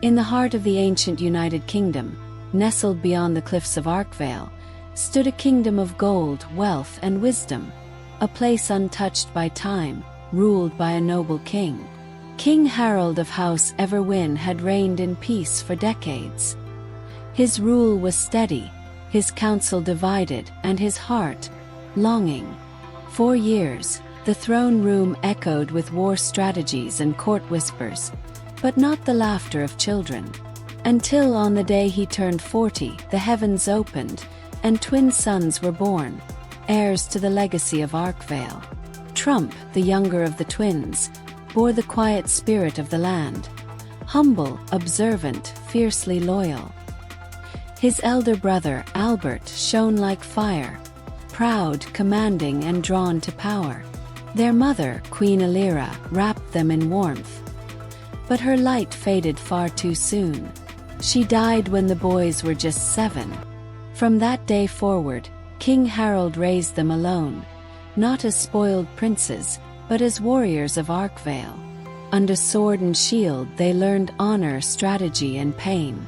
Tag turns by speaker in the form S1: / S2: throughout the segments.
S1: In the heart of the ancient United Kingdom, nestled beyond the cliffs of Arkvale, stood a kingdom of gold, wealth, and wisdom, a place untouched by time, ruled by a noble king. King Harold of House Everwin had reigned in peace for decades. His rule was steady, his counsel divided, and his heart longing. For years, the throne room echoed with war strategies and court whispers, but not the laughter of children. Until on the day he turned 40, the heavens opened, and twin sons were born, heirs to the legacy of Arkvale. Trump, the younger of the twins, bore the quiet spirit of the land, humble, observant, fiercely loyal. His elder brother, Albert, shone like fire, proud, commanding, and drawn to power. Their mother, Queen Elira, wrapped them in warmth. But her light faded far too soon. She died when the boys were just 7. From that day forward, King Harold raised them alone, not as spoiled princes, but as warriors of Arkvale. Under sword and shield they learned honor, strategy, and pain.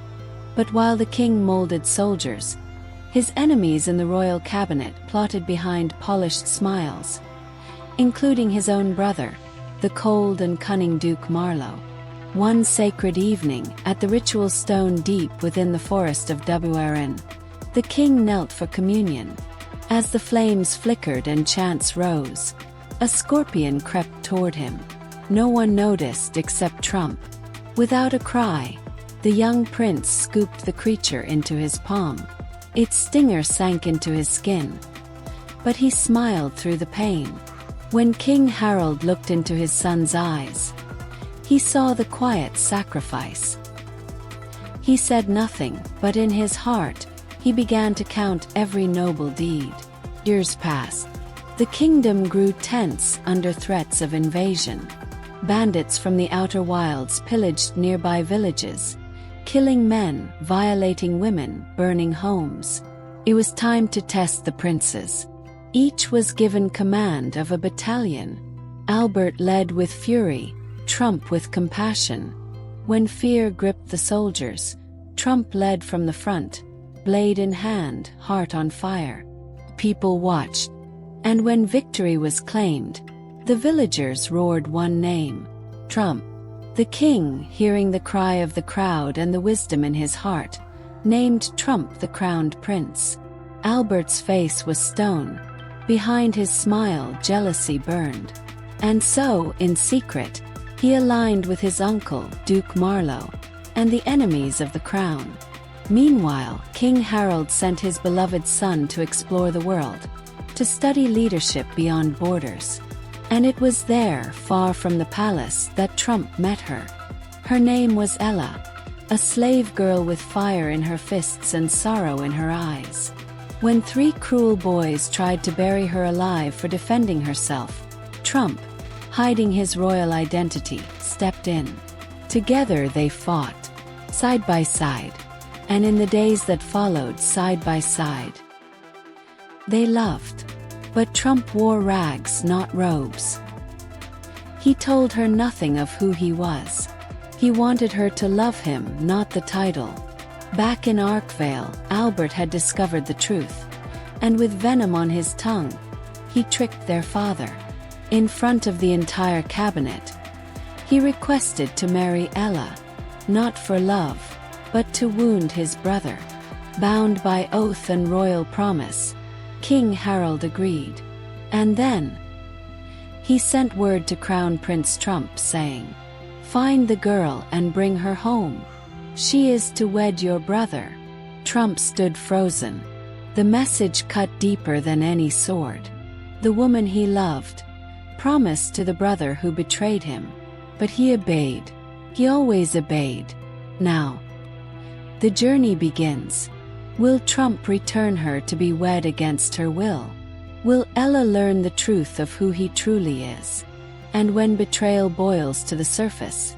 S1: But while the king molded soldiers, his enemies in the royal cabinet plotted behind polished smiles, including his own brother, the cold and cunning Duke Marlowe. One sacred evening, at the ritual stone deep within the forest of Wren, the king knelt for communion. As the flames flickered and chants rose, a scorpion crept toward him. No one noticed except Trump. Without a cry, the young prince scooped the creature into his palm. Its stinger sank into his skin, but he smiled through the pain. When King Harold looked into his son's eyes, he saw the quiet sacrifice. He said nothing, but in his heart, he began to count every noble deed. Years passed. The kingdom grew tense under threats of invasion. Bandits from the outer wilds pillaged nearby villages, killing men, violating women, burning homes. It was time to test the princes. Each was given command of a battalion. Albert led with fury, Trump with compassion. When fear gripped the soldiers, Trump led from the front, blade in hand, heart on fire. People watched. And when victory was claimed, the villagers roared one name: Trump. The king, hearing the cry of the crowd and the wisdom in his heart, named Trump the crowned prince. Albert's face was stone. Behind his smile, jealousy burned. And so, in secret, he aligned with his uncle, Duke Marlowe, and the enemies of the crown. Meanwhile, King Harold sent his beloved son to explore the world, to study leadership beyond borders. And it was there, far from the palace, that Trump met her. Her name was Ella, a slave girl with fire in her fists and sorrow in her eyes. When 3 cruel boys tried to bury her alive for defending herself, Trump, hiding his royal identity, stepped in. Together they fought, side by side, and in the days that followed, side by side, they loved. But Trump wore rags, not robes. He told her nothing of who he was. He wanted her to love him, not the title. Back in Arkvale, Albert had discovered the truth, and with venom on his tongue, he tricked their father. In front of the entire cabinet, he requested to marry Ella, not for love, but to wound his brother. Bound by oath and royal promise, King Harold agreed. And then, he sent word to Crown Prince Trump saying, "Find the girl and bring her home. She is to wed your brother." Trump stood frozen. The message cut deeper than any sword. The woman he loved promised to the brother who betrayed him, but he obeyed. He always obeyed. Now, the journey begins. Will Trump return her to be wed against her will? Will Ella learn the truth of who he truly is? And when betrayal boils to the surface,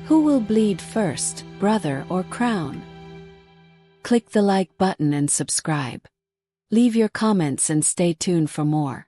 S1: who will bleed first, brother or crown? Click the like button and subscribe. Leave your comments and stay tuned for more.